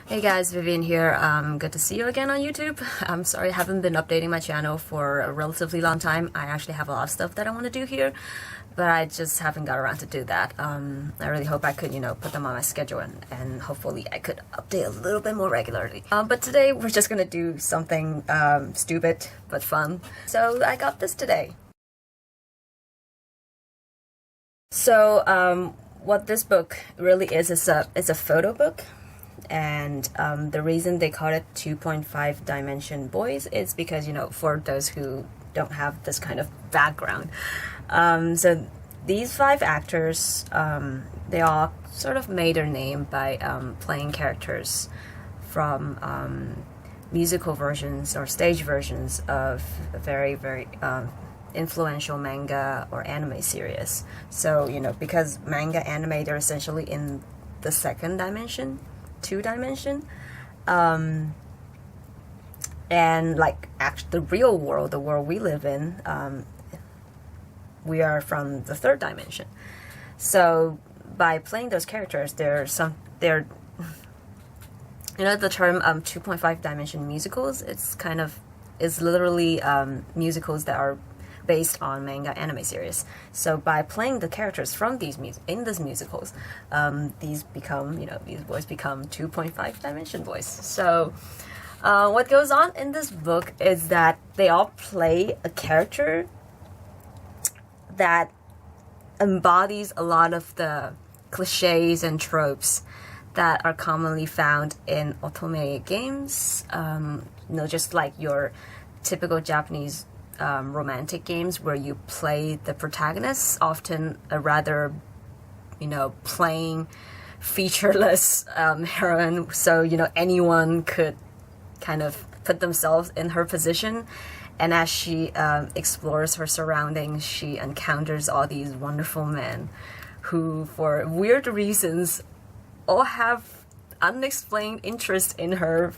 Hey guys, Vivian here. Good to see you again on YouTube. I'm sorry I haven't been updating my channel for a relatively long time. I actually have a lot of stuff that I want to do here, but I just haven't got around to do that. I really hope I could, put them on my schedule and hopefully I could update a little bit more regularly. But today we're just gonna do something stupid but fun. So I got this today. So what this book really is it's a photo book. And the reason they call it 2.5 dimension boys is because, for those who don't have this kind of background. So these 5 actors, they all sort of made their name by playing characters from musical versions or stage versions of a very, very influential manga or anime series. So, because manga anime, they're essentially in the second dimension. 2-dimension, and like the real world, the world we live in, we are from the 3rd dimension. So by playing those characters, they're the term 2.5 dimension musicals. It's literally musicals that are based on manga anime series. So by playing the characters from these musicals, these boys become 2.5 dimension boys. So what goes on in this book is that they all play a character that embodies a lot of the cliches and tropes that are commonly found in otome games. Just like your typical Japanese romantic games where you play the protagonist, often a rather, plain, featureless heroine. So, anyone could kind of put themselves in her position. And as she explores her surroundings, she encounters all these wonderful men who, for weird reasons, all have unexplained interest in her.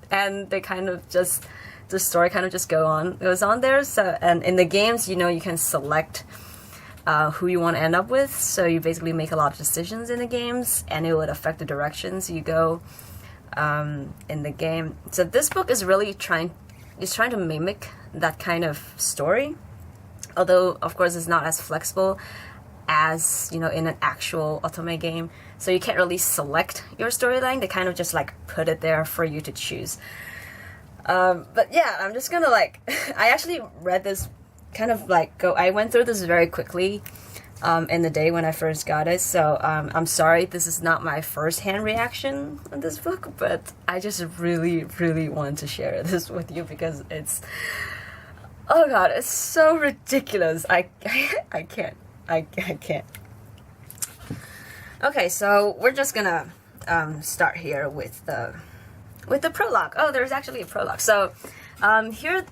And they kind of just... the story kind of just goes on there. So, and in the games, you can select who you want to end up with. So you basically make a lot of decisions in the games, and it would affect the directions you go in the game. So this book is really trying to mimic that kind of story, although of course it's not as flexible as in an actual otome game. So you can't really select your storyline. They kind of just like put it there for you to choose. But yeah, I'm just gonna I actually read this I went through this very quickly in the day when I first got it, so I'm sorry this is not my first-hand reaction on this book, but I just really, really want to share this with you because it's, oh god, it's so ridiculous. I can't. Okay, so we're just gonna start here with the prologue. Oh, there's actually a prologue. So here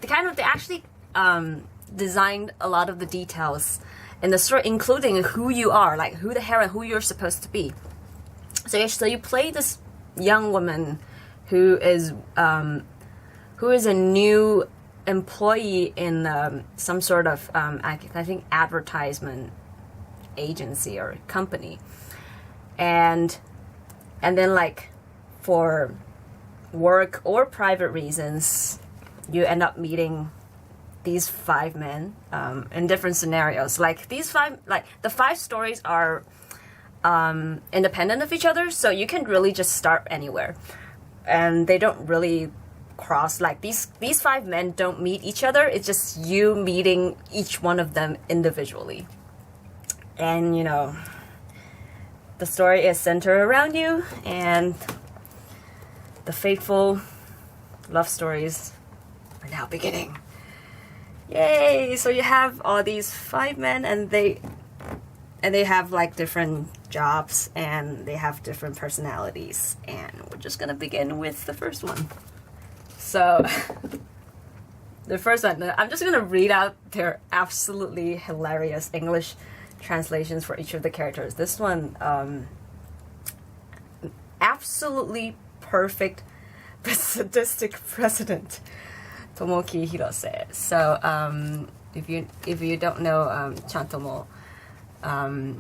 they actually designed a lot of the details in the story, including who you are, like who the hero, who you're supposed to be. So you play this young woman who is a new employee in some sort of I think advertisement agency or company, and then for work or private reasons, you end up meeting these 5 men in different scenarios. The 5 stories are independent of each other, so you can really just start anywhere, and they don't really cross. These 5 men don't meet each other. It's just you meeting each one of them individually, and the story is centered around you, and the fateful love stories are now beginning. Yay! So you have all these 5 men, and they have different jobs, and they have different personalities, and we're just gonna begin with the first one. So the first one, I'm just gonna read out their absolutely hilarious English translations for each of the characters. This one, absolutely perfect but sadistic president, Tomoki Hirose. So if you don't know Chantomo,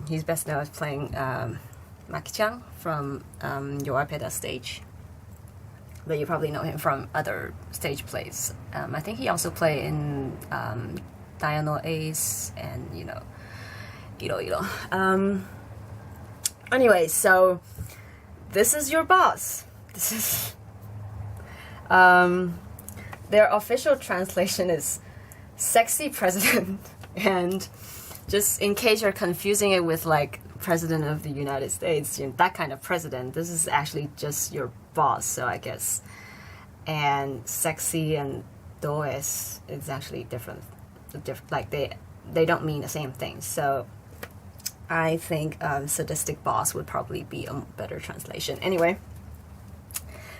he's best known as playing Maki-chan from Your Peta stage. But you probably know him from other stage plays. I think he also played in Diurnal Ace and, you know, Iro. Anyway, so this is your boss. This is their official translation is sexy president. And just in case you're confusing it with like president of the United States, you know, that kind of president, this is actually just your boss. So I guess, and sexy and does is actually different. Like they don't mean the same thing. So I think sadistic boss would probably be a better translation. Anyway,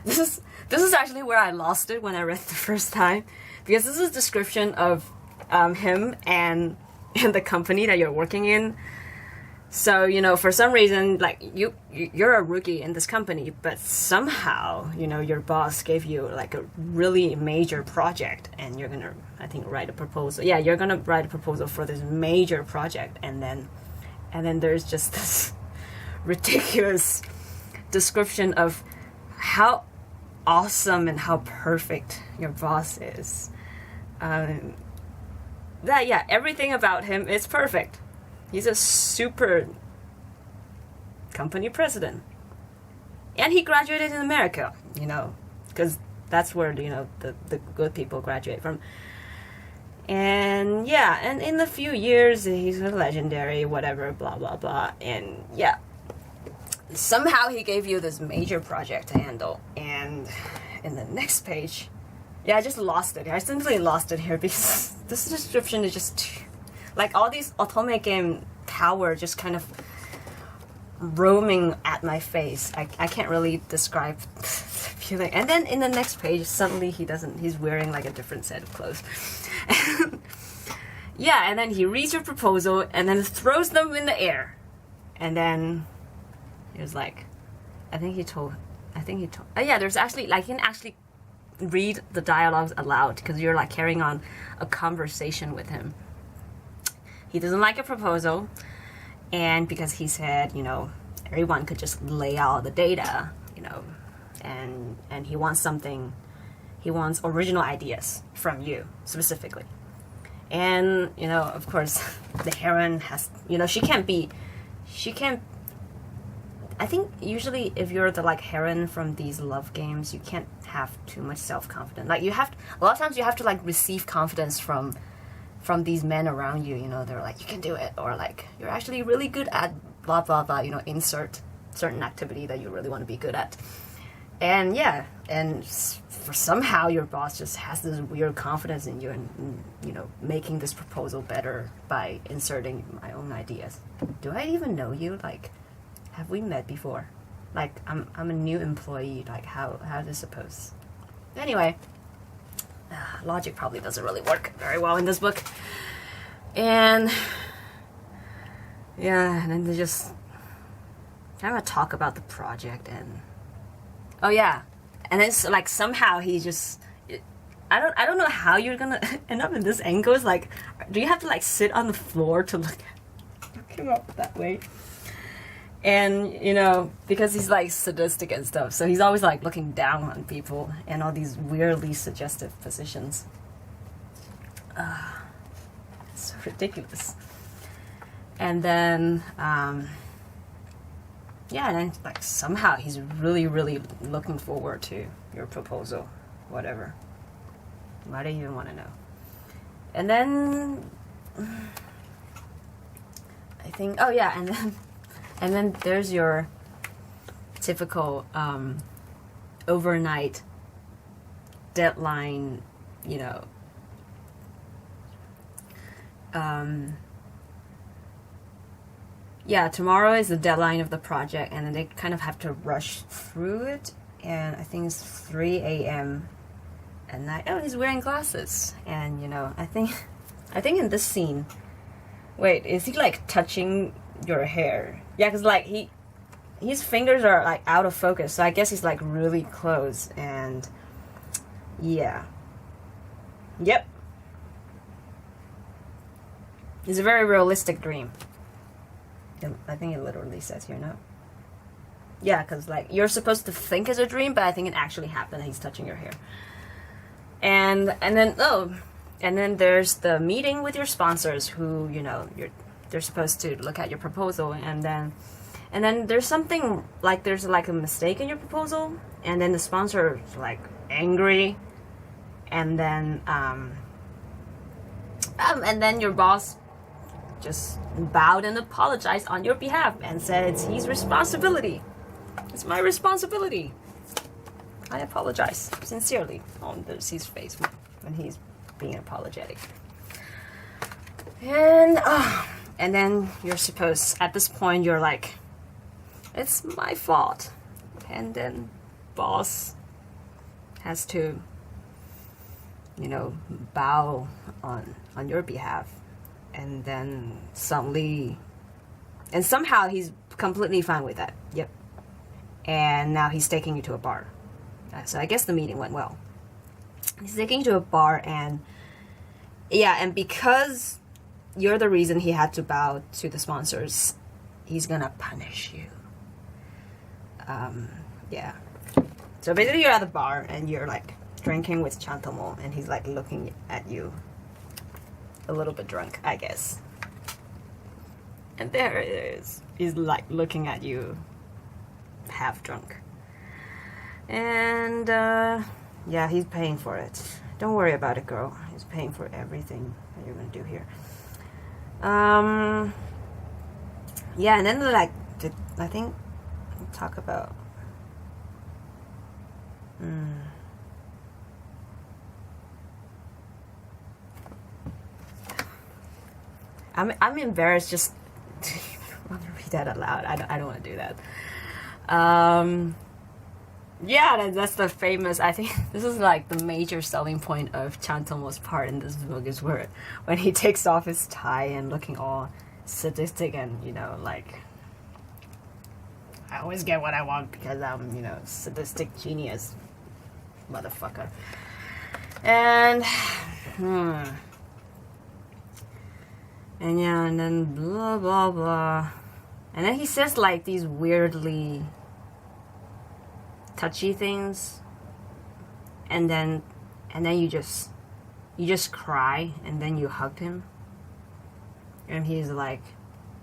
this is actually where I lost it when I read it the first time, because this is a description of him and the company that you're working in. So, you know, for some reason, like you're a rookie in this company, but somehow, you know, your boss gave you like a really major project, and you're gonna, I think, write a proposal. Yeah, you're gonna write a proposal for this major project, and then there's just this ridiculous description of how awesome and how perfect your boss is. Everything about him is perfect. He's a super company president. And he graduated in America, you know, because that's where, you know, the good people graduate from. And yeah, and in a few years, he's a legendary, whatever, blah, blah, blah. And yeah, somehow he gave you this major project to handle. And in the next page, yeah, I just lost it. I simply lost it here because this description is just like all these otome game power just kind of roaming at my face. I can't really describe the feeling. And then in the next page, suddenly he's wearing like a different set of clothes. Yeah, and then he reads your proposal and then throws them in the air. And then he was like, yeah, there's actually, like, you can actually read the dialogues aloud because you're like carrying on a conversation with him. He doesn't like a proposal, and because he said, you know, everyone could just lay out the data, you know, and he wants original ideas from you specifically. And, you know, of course, the heroine has, you know, she can't, I think usually if you're the like heroine from these love games, you can't have too much self-confidence. Like a lot of times you have to like receive confidence from these men around you, you know, they're like, you can do it, or like, you're actually really good at blah, blah, blah, you know, insert certain activity that you really want to be good at. And yeah, and for somehow your boss just has this weird confidence in you and, you know, making this proposal better by inserting my own ideas. Do I even know you? Like, have we met before? Like, I'm a new employee, like, how is this supposed? Anyway. Logic probably doesn't really work very well in this book. And yeah, and then they just kind of talk about the project, and oh yeah, and it's like somehow he just, I don't know how you're gonna end up in this angle. It's like, do you have to like sit on the floor to look him up that way? And, you know, because he's like sadistic and stuff, so he's always like looking down on people and all these weirdly suggestive positions. It's so ridiculous. And then, yeah, and then like somehow he's really, really looking forward to your proposal, whatever. Why do you even want to know? And then, I think, oh yeah, and then there's your typical overnight deadline, you know, yeah, tomorrow is the deadline of the project, and then they kind of have to rush through it, and I think it's 3 a.m. at night. Oh, he's wearing glasses, and, you know, I think in this scene, wait, is he like touching your hair? Yeah, because like his fingers are like out of focus, so I guess he's like really close. And yeah, yep, it's a very realistic dream. I think it literally says here, no? Yeah, because like you're supposed to think it's a dream, but I think it actually happened and he's touching your hair. And then there's the meeting with your sponsors who, you know, they're supposed to look at your proposal, and then there's something like there's like a mistake in your proposal, and then the sponsor is like angry, and then your boss just bowed and apologized on your behalf and said it's his responsibility. It's my responsibility. I apologize sincerely. Oh, there's his face when he's being apologetic. And then you're supposed, at this point, you're like, it's my fault. And then boss has to, you know, bow on your behalf. And then suddenly, and somehow he's completely fine with that. Yep. And now he's taking you to a bar. So I guess the meeting went well. He's taking you to a bar, and yeah, and because you're the reason he had to bow to the sponsors, he's gonna punish you. Yeah. So basically you're at the bar and you're like drinking with Chantomo, and he's like looking at you a little bit drunk, I guess. And there it is. He's like looking at you half drunk. And yeah, he's paying for it. Don't worry about it, girl. He's paying for everything that you're gonna do here. Yeah, and then like I think we'll talk about I'm embarrassed just to read that out loud. I don't want to do that. Yeah, that's the famous, I think this is like the major selling point of Chantomo's part in this book, is where when he takes off his tie and looking all sadistic and, you know, like, I always get what I want because I'm, you know, sadistic genius motherfucker. And and yeah, and then blah blah blah, and then he says like these weirdly touchy things, and then you just cry, and then you hug him, and he's like,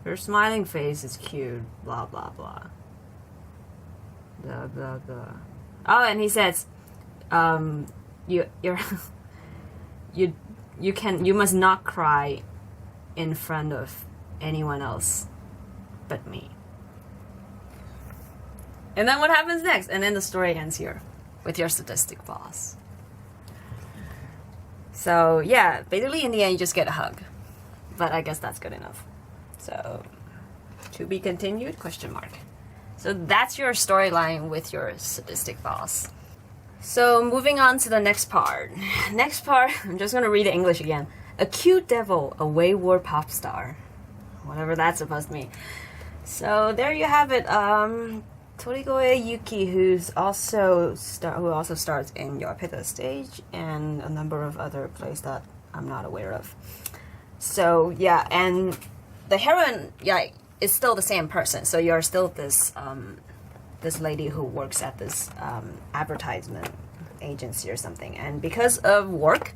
your smiling face is cute, blah blah blah, blah blah blah. Oh, and he says, you must not cry in front of anyone else but me. And then what happens next? And then the story ends here with your sadistic boss. So yeah, basically in the end you just get a hug. But I guess that's good enough. So, to be continued, question mark. So that's your storyline with your sadistic boss. So moving on to the next part. Next part, I'm just gonna read the English again. A cute devil, a wayward pop star. Whatever that's supposed to mean. So there you have it. Torigoe Yuki, who also stars in Your Pita Stage and a number of other plays that I'm not aware of. So yeah, and the heroine, yeah, is still the same person. So you're still this this lady who works at this advertisement agency or something, and because of work,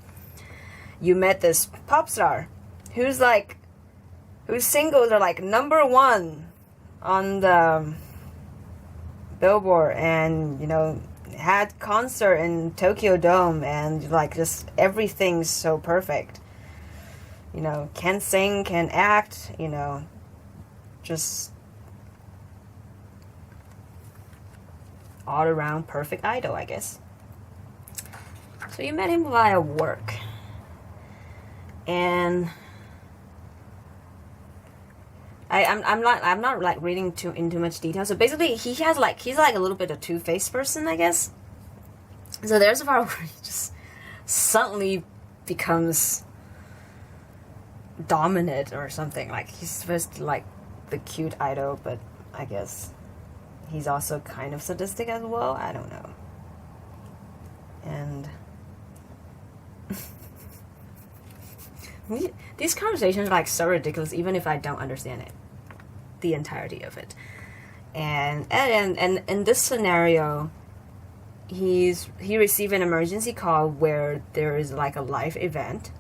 you met this pop star whose singles are like #1 on the Billboard, and you know, had concert in Tokyo Dome, and like just everything's so perfect. You know, can sing, can act, you know, just all around perfect idol, I guess. So you met him via work, and I'm not like reading into much detail. So basically, he's like a little bit of two-faced person, I guess. So there's a part where he just suddenly becomes dominant or something. Like he's supposed to like the cute idol, but I guess he's also kind of sadistic as well. I don't know. And these conversations are like so ridiculous, even if I don't understand it, the entirety of it. And in this scenario, he received an emergency call where there is like a live event,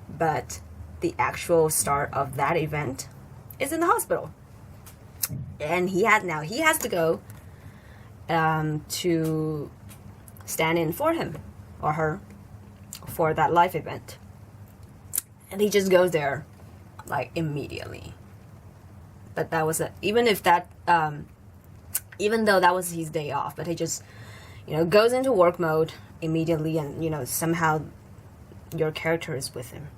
but the actual start of that event is in the hospital, and he has to go to stand in for him or her for that live event, and he just goes there like immediately. But that was even though that was his day off, but he just, goes into work mode immediately, and somehow your character is with him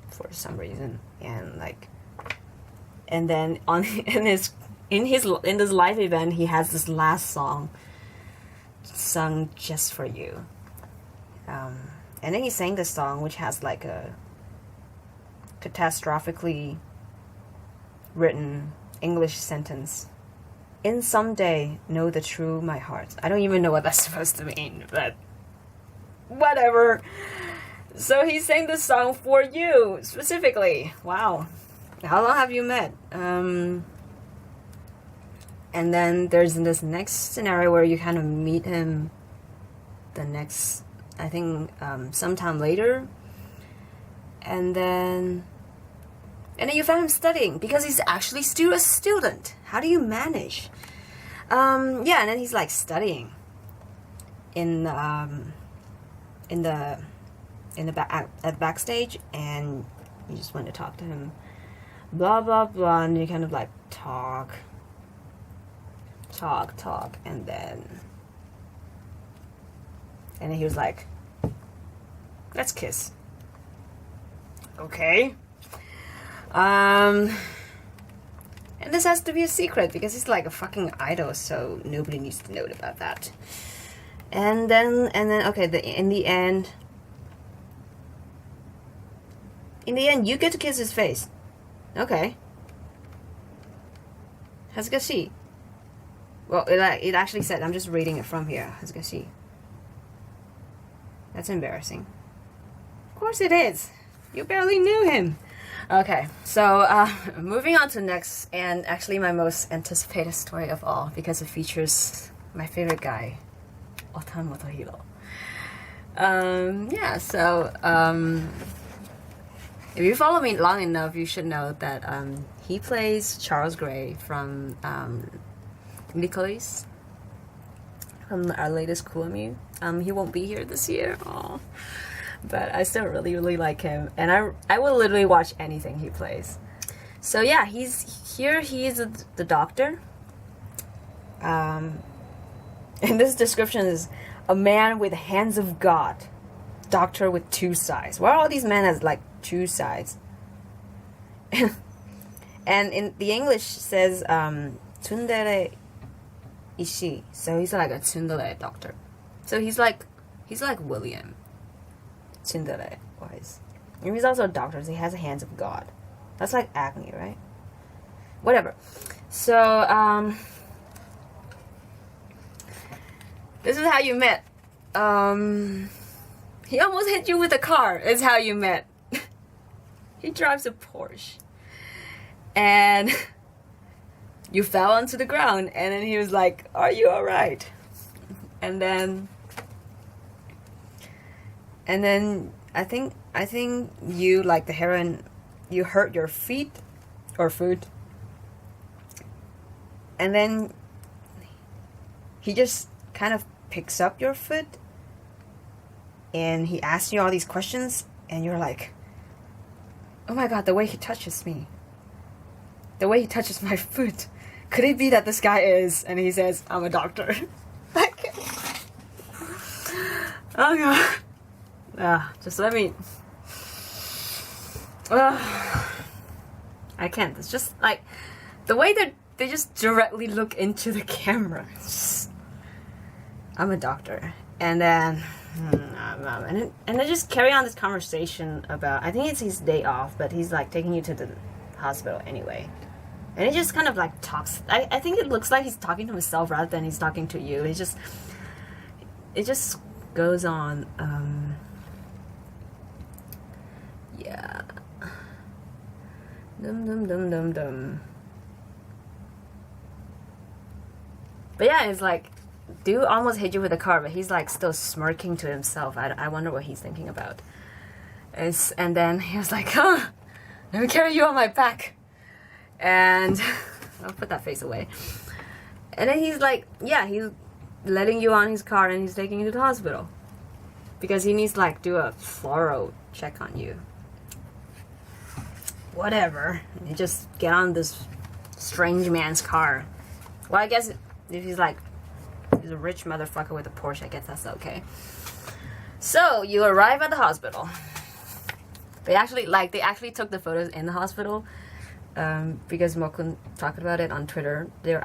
for some reason, and then in this live event, he has this last song sung just for you, and then he sang this song, which has like a catastrophically written English sentence: "In someday, know the true my heart." I don't even know what that's supposed to mean, but whatever. So he sang this song for you specifically. Wow. How long have you met? And then there's this next scenario where you kind of meet him the next, I think, sometime later. And then you found him studying because he's actually still a student. How do you manage? And then he's like studying at the backstage, and you just went to talk to him, blah blah blah, and you kind of like talk, and then he was like, "Let's kiss." Okay. And this has to be a secret because he's like a fucking idol, so nobody needs to know about that. And then okay, in the end, you get to kiss his face. Okay. Hazgashi. Well, it actually said, I'm just reading it from here. Hazgashi. That's embarrassing. Of course it is. You barely knew him. Okay, so moving on to next, and actually my most anticipated story of all, because it features my favorite guy, Otan Motohiro. If you follow me long enough, you should know that he plays Charles Gray from Licorice, from our latest Kuomu. He won't be here this year. Aww. But I still really, really like him, and I will literally watch anything he plays. So yeah, he's here. He is the doctor. And this description is a man with hands of God, doctor with two sides. Why are all these men has like two sides? And in the English says tsundere ishi, so he's like a tsundere doctor. So he's like William. Tsundere wise. And he's also a doctor, so he has the hands of God. That's like acne, right? Whatever. So, this is how you met. He almost hit you with a car. Is how you met. He drives a Porsche. And you fell onto the ground, and then he was like, "Are you alright?" And then I think you, like the heroine, you hurt your feet or foot, and then he just kind of picks up your foot and he asks you all these questions, and you're like, "Oh my god, the way he touches me, the way he touches my foot, could it be that this guy is?" And he says, "I'm a doctor." Like, oh god. Just let me. I can't. It's just like the way that they just directly look into the camera. Just, I'm a doctor, and then and they just carry on this conversation about. I think it's his day off, but he's like taking you to the hospital anyway, and he just kind of like talks. I think it looks like he's talking to himself rather than he's talking to you. It just goes on. Yeah. Dum. But yeah, it's like, dude almost hit you with a car, but he's like still smirking to himself. I wonder what he's thinking about. And then he was like, huh, let me carry you on my back. And I'll put that face away. And then he's like, yeah, he's letting you on his car and he's taking you to the hospital. Because he needs to like do a thorough check on you. Whatever. You just get on this strange man's car. Well, I guess if he's like, he's a rich motherfucker with a Porsche, I guess that's okay. So you arrive at the hospital. They actually took the photos in the hospital. Because Mokun talked about it on Twitter. They're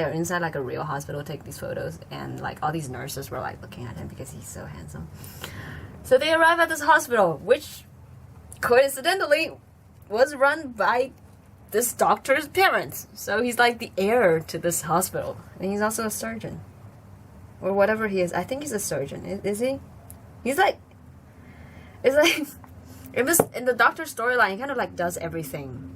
inside like a real hospital, take these photos, and like all these nurses were like looking at him because he's so handsome. So they arrive at this hospital, which coincidentally was run by this doctor's parents. So he's like the heir to this hospital, and he's also a surgeon, or whatever he is. I think he's a surgeon. Is he? He's like, it's like, it was in the doctor's storyline. He kind of like does everything.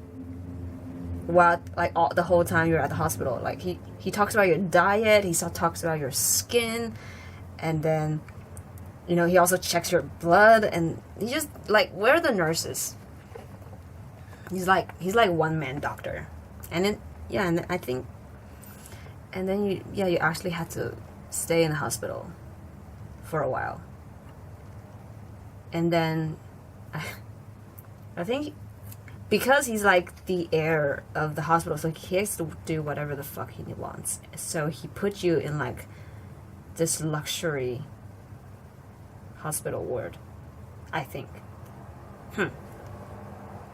While like the whole time you're at the hospital, like he talks about your diet, he talks about your skin, and then, you know, he also checks your blood, and he just like, where are the nurses? He's like one man doctor, and then yeah, and I think, and then you actually had to stay in the hospital for a while, and then I think. Because he's like the heir of the hospital, so he has to do whatever the fuck he wants. So he put you in like this luxury hospital ward, I think.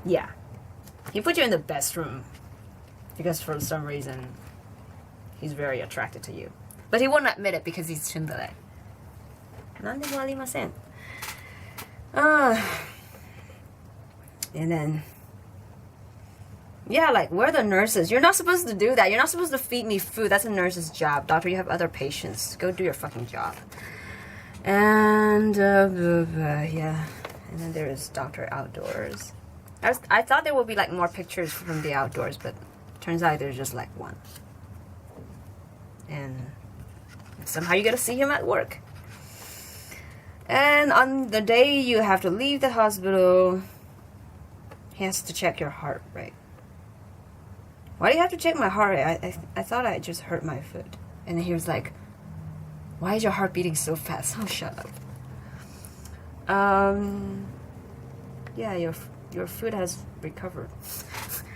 Yeah. He put you in the best room because for some reason he's very attracted to you. But he won't admit it because he's tsundere. Nande mo arimasen. And then, yeah, like, where are the nurses? You're not supposed to do that. You're not supposed to feed me food. That's a nurse's job. Doctor, you have other patients. Go do your fucking job. And, yeah. And then there is Doctor Outdoors. I thought there would be, like, more pictures from the outdoors, but turns out there's just, like, one. And somehow you get to see him at work. And on the day you have to leave the hospital, he has to check your heart rate. Why do you have to check my heart rate? I thought I just hurt my foot. And then he was like, why is your heart beating so fast? Oh, shut up. Yeah, your foot has recovered.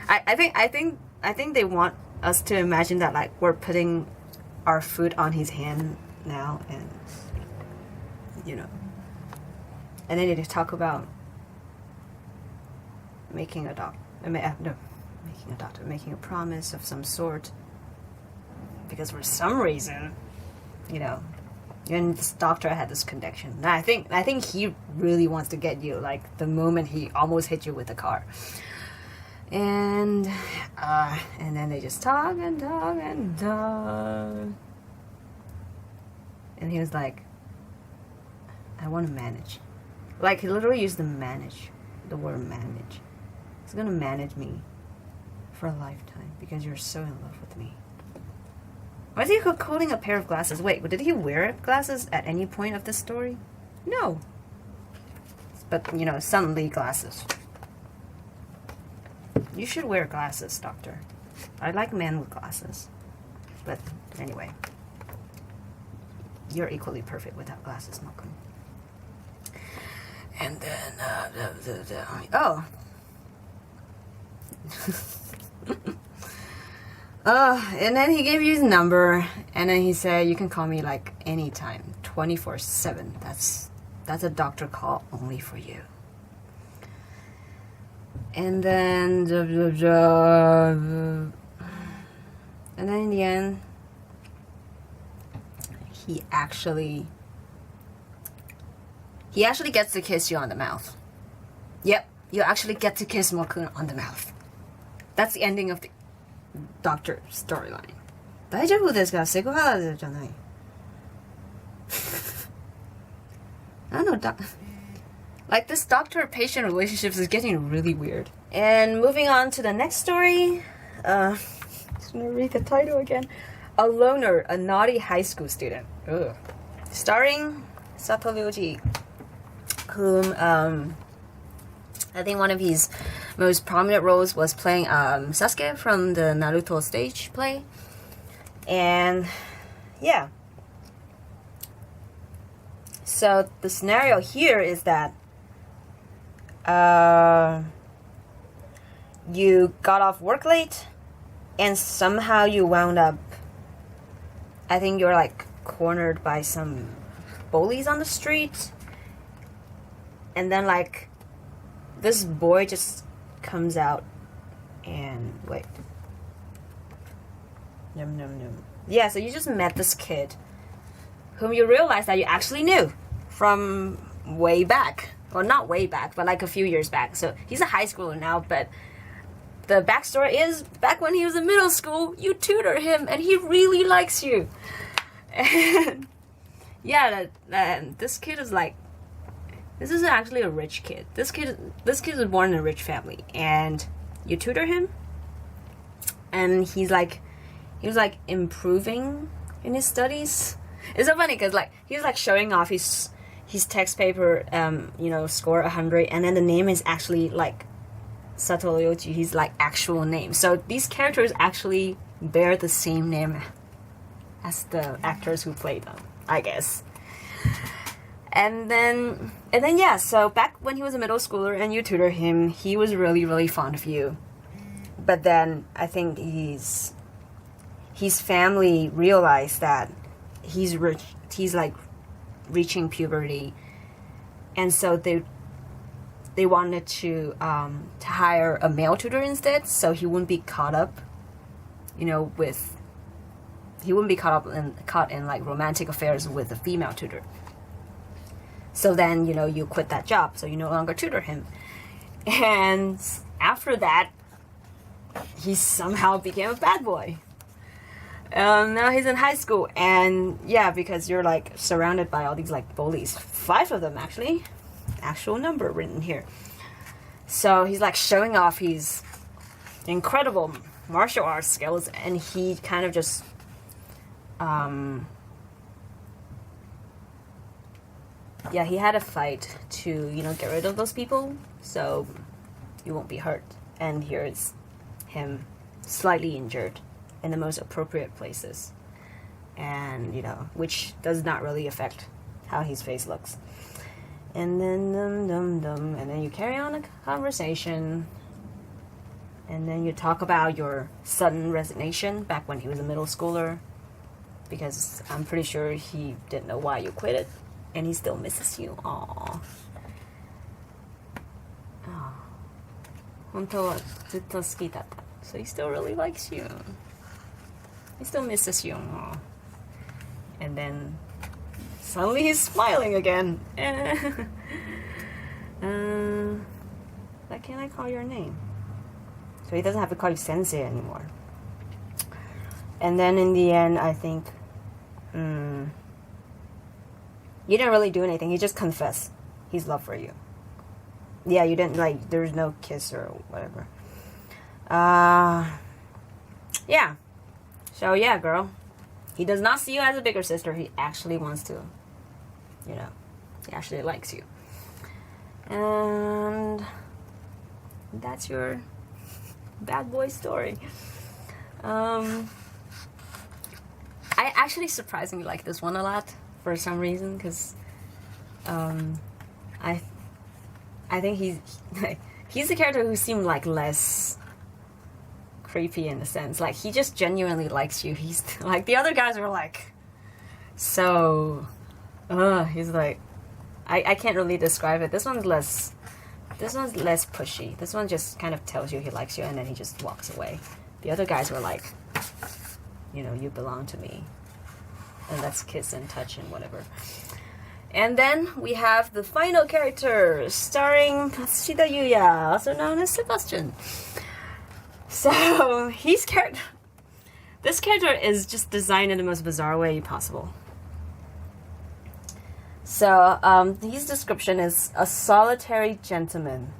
I think they want us to imagine that like we're putting our foot on his hand now, and you know. And then they talk about making a promise of some sort, because for some reason, you know, you and this doctor had this connection. And I think he really wants to get you, like the moment he almost hit you with the car. And then they just talk and talk and talk. And he was like, I want to manage. Like, he literally used the word manage. He's gonna manage me for a lifetime because you're so in love with me. Why is he holding a pair of glasses? Wait, did he wear glasses at any point of this story? No. But, you know, suddenly glasses. You should wear glasses, doctor. I like men with glasses. But, anyway. You're equally perfect without glasses, Malcolm. And then, oh. And then he gave you his number, and then he said, you can call me like anytime, 24/7. That's a doctor call only for you. And then, and then in the end, he actually gets to kiss you on the mouth. Yep, you actually get to kiss Mokun on the mouth. That's the ending of the doctor storyline. 大丈夫ですか？セクハラじゃない。I don't know, like this doctor-patient relationships is getting really weird. And moving on to the next story, just gonna read the title again. a loner, a naughty high school student. Ugh. Starring Satoru, whom I think one of his most prominent roles was playing Sasuke from the Naruto stage play. And yeah. So the scenario here is that you got off work late and somehow you wound up, I think you're like cornered by some bullies on the street, and then like this boy just comes out and wait. Yeah, so you just met this kid whom you realize that you actually knew from way back. Well, not way back, but like a few years back. So he's a high schooler now, but the backstory is back when he was in middle school, you tutor him and he really likes you. And yeah, this kid is like, this is actually a rich kid. This kid was born in a rich family, and you tutor him, and he was like improving in his studies. It's so funny because like he was like showing off his text paper, you know, score 100, and then the name is actually like Satoru, his like actual name. So these characters actually bear the same name as the actors who played them, I guess. And then yeah, so back when he was a middle schooler and you tutor him, he was really, really fond of you. But then I think his family realized that he's like reaching puberty, and so they wanted to hire a male tutor instead, so he wouldn't be caught up, you know, caught in like romantic affairs with a female tutor. So then, you know, you quit that job, so you no longer tutor him. And after that, he somehow became a bad boy. Now he's in high school, and yeah, because you're like surrounded by all these like bullies, 5 of them actually, actual number written here. So he's like showing off his incredible martial arts skills, and he kind of just yeah, he had a fight to, you know, get rid of those people so you won't be hurt. And here's him slightly injured in the most appropriate places, and you know, which does not really affect how his face looks. And then and then you carry on a conversation, and then you talk about your sudden resignation back when he was a middle schooler, because I'm pretty sure he didn't know why you quit it, and he still misses you. Aww. So he still really likes you. He still misses you. Aww. And then suddenly he's smiling again. Why can't I call your name? So he doesn't have to call you sensei anymore. And then in the end, I think you didn't really do anything. You just confessed his love for you. Yeah, you didn't, like, there was no kiss or whatever. Yeah. So yeah, girl. He does not see you as a bigger sister. He actually wants to, you know, he actually likes you. And that's your bad boy story. I actually surprisingly like this one a lot for some reason, because I think he's the character who seemed like less creepy in a sense. Like, he just genuinely likes you. He's like, the other guys were like, so he's like, I can't really describe it. This one's less pushy. This one just kind of tells you he likes you, and then he just walks away. The other guys were like, you know, you belong to me, and let's kiss and touch and whatever. And then we have the final character, starring Katsushita Yuya, also known as Sebastian. So this character is just designed in the most bizarre way possible. So his description is a solitary gentleman,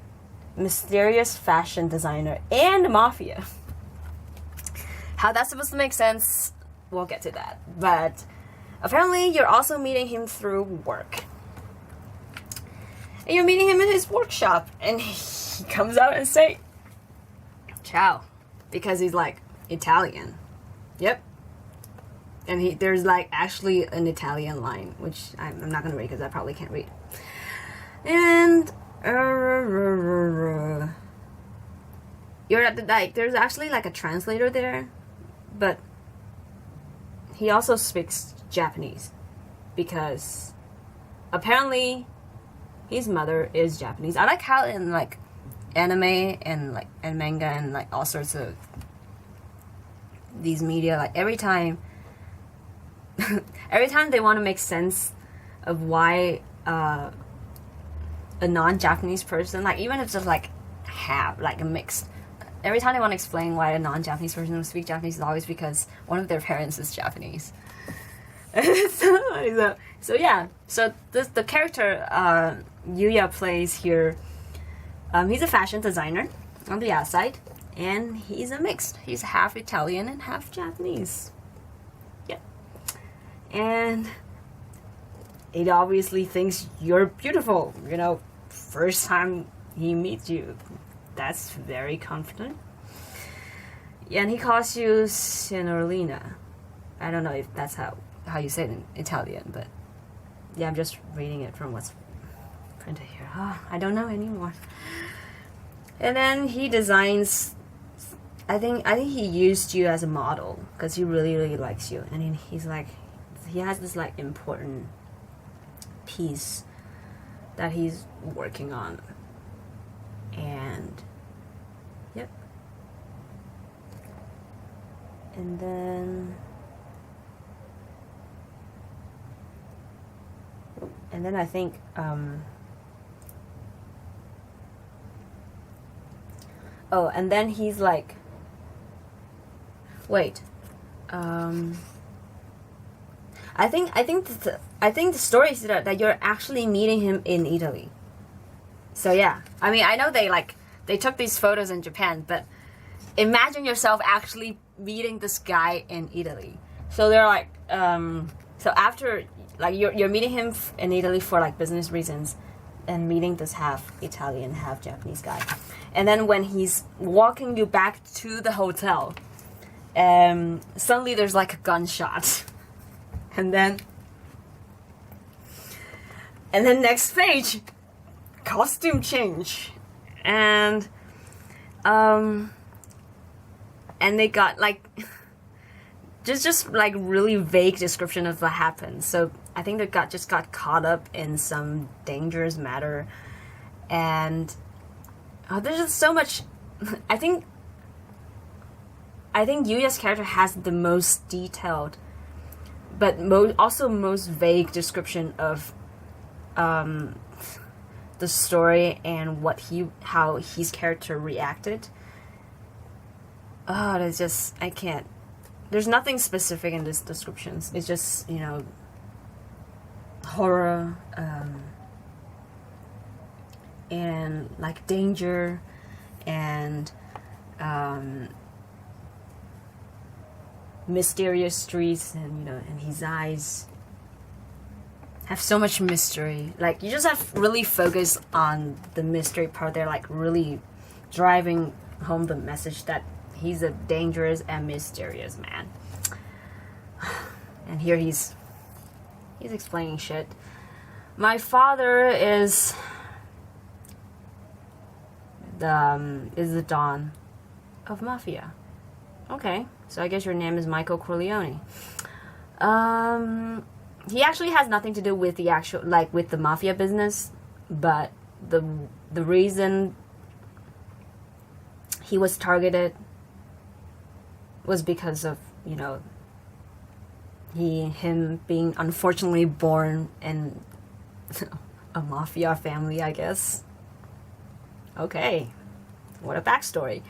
mysterious fashion designer, and mafia. How that's supposed to make sense, we'll get to that. But apparently you're also meeting him through work. And you're meeting him in his workshop, and he comes out and say, ciao, because he's like Italian. Yep. And there's like actually an Italian line, which I'm not gonna read because I probably can't read. And you're at the, like, there's actually like a translator there, but he also speaks Japanese because apparently his mother is Japanese. I like how in like anime and like and manga and like all sorts of these media, like every time they want to make sense of why a non-Japanese person, like even if it's just like half, like a mixed, every time they want to explain why a non-Japanese person would speak Japanese, is always because one of their parents is Japanese. So yeah, so the character Yuya plays here, he's a fashion designer on the outside, and he's a mixed. He's half Italian and half Japanese. Yep. And it obviously thinks you're beautiful, you know, first time he meets you. That's very confident. Yeah, and he calls you Signorina. I don't know if that's how you say it in Italian, but yeah, I'm just reading it from what's printed here. Oh, I don't know anymore. And then he designs, I think he used you as a model because he really likes you. And then he's like, he has this like important piece that he's working on. And yep. And then I think oh, and then he's like, wait, I think the story is that you're actually meeting him in Italy. So yeah, I mean, I know they took these photos in Japan, but imagine yourself actually meeting this guy in Italy. So they're like, so after, like, you're meeting him in Italy for like business reasons, and meeting this half Italian, half Japanese guy. And then when he's walking you back to the hotel, suddenly there's like a gunshot. And then next page, costume change. And they got like just like really vague description of what happened. So I think they just got caught up in some dangerous matter, and there's just so much. I think Yuya's character has the most detailed, but also most vague description of the story and how his character reacted. Oh, there's just, I can't. There's nothing specific in these descriptions. It's just, you know, horror, and like danger, and mysterious streets, and you know, and his eyes have so much mystery. Like, you just have to really focus on the mystery part. They're like really driving home the message that he's a dangerous and mysterious man. And here he's explaining shit. My father is the Don of Mafia. Okay, so I guess your name is Michael Corleone. He actually has nothing to do with the actual, like, with the mafia business, but the reason he was targeted was because of, you know, him being unfortunately born in a mafia family, I guess. Okay, what a backstory.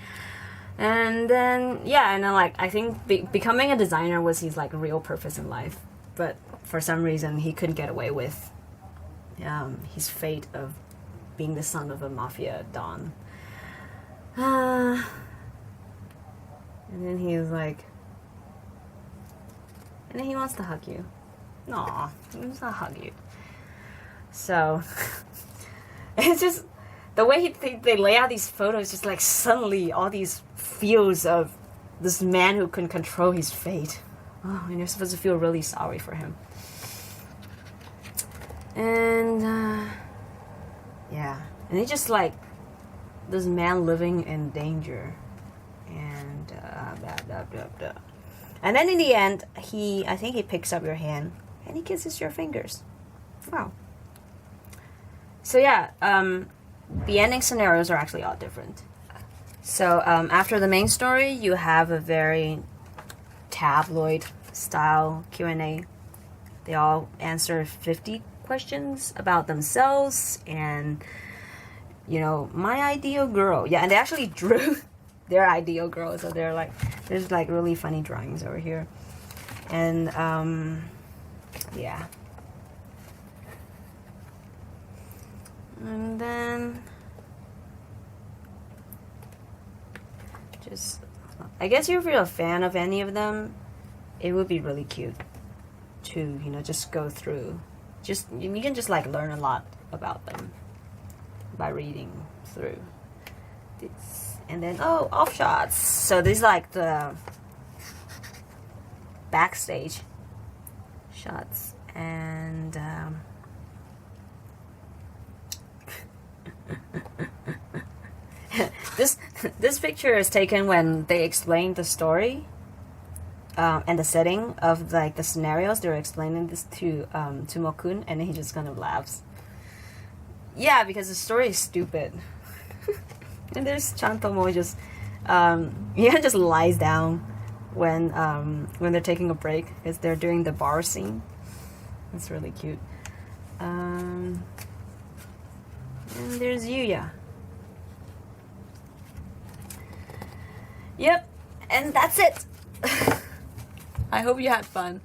And then, yeah, and then, like, I think becoming a designer was his, like, real purpose in life. But for some reason, he couldn't get away with his fate of being the son of a mafia don. And then he was like, And then he wants to hug you. Aw, he wants to hug you. So, it's just, the way they lay out these photos, just like suddenly all these feels of this man who couldn't control his fate. Oh, and you're supposed to feel really sorry for him. And, yeah. And it's just like this man living in danger. And, blah, blah, blah, blah. And then in the end, I think he picks up your hand and he kisses your fingers. Wow. So yeah, the ending scenarios are actually all different. So after the main story, you have a very tabloid style Q&A. They all answer 50 questions about themselves and, you know, my ideal girl. Yeah, and they actually drew their ideal girl, so they're like, there's like really funny drawings over here. And yeah. And then just, I guess if you're a fan of any of them, it would be really cute to, you know, just go through. Just, you can just like learn a lot about them by reading through this. And then, oh, off shots. So these like the backstage shots. And this picture is taken when they explain the story and the setting of like the scenarios. They're explaining this to Mo-kun, and he just kind of laughs. Yeah, because the story is stupid. And there's Chantomo just just lies down when they're taking a break because they're doing the bar scene. It's really cute. And there's Yuya. Yep, and that's it. I hope you had fun.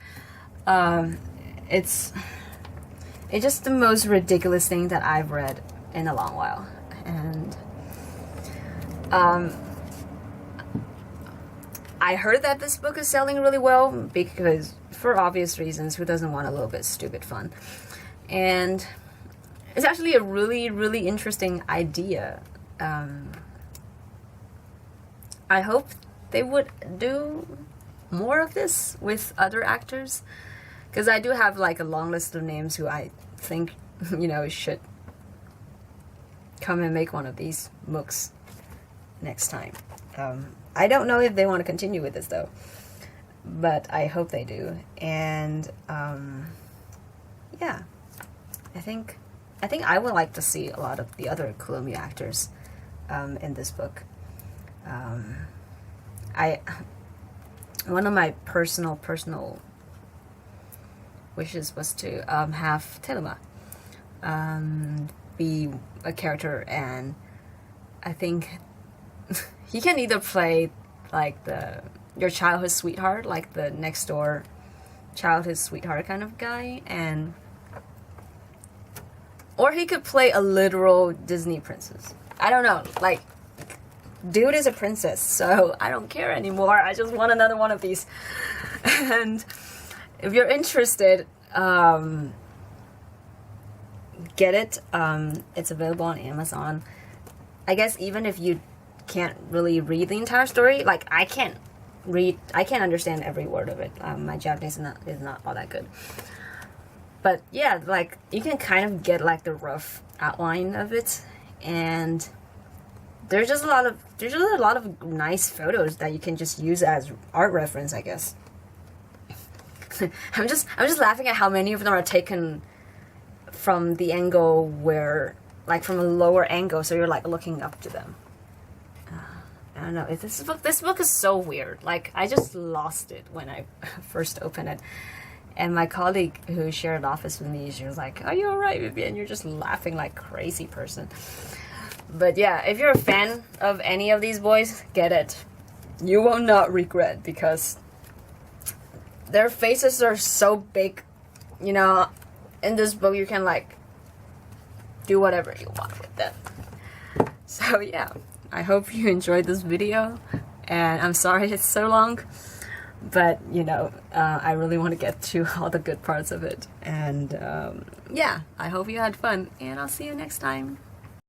It's just the most ridiculous thing that I've read in a long while, and I heard that this book is selling really well because, for obvious reasons, who doesn't want a little bit stupid fun? And it's actually a really, really interesting idea. I hope they would do more of this with other actors, because I do have like a long list of names who I think, you know, should come and make one of these books next time. I don't know if they want to continue with this though, but I hope they do. And yeah, I think I would like to see a lot of the other Columbia actors in this book. One of my personal wishes was to have Telema be a character, and I think he can either play like your childhood sweetheart, like the next door childhood sweetheart kind of guy, or he could play a literal Disney princess. I don't know, like, dude is a princess, so I don't care anymore. I just want another one of these. And if you're interested, get it. It's available on Amazon. I guess even if you can't really read the entire story, like I can't understand every word of it. My Japanese is not all that good. But yeah, like you can kind of get like the rough outline of it, and there's just a lot of nice photos that you can just use as art reference, I guess. I'm just laughing at how many of them are taken from the angle where, like, from a lower angle, so you're like looking up to them. I don't know. This book is so weird. Like, I just lost it when I first opened it. And my colleague who shared office with me, she was like, "Are you alright, Vivian? You're just laughing like a crazy person." But yeah, if you're a fan of any of these boys, get it. You will not regret, because their faces are so big. You know, in this book you can like do whatever you want with them. So yeah, I hope you enjoyed this video, and I'm sorry it's so long, but you know, I really want to get to all the good parts of it. And yeah, I hope you had fun, and I'll see you next time.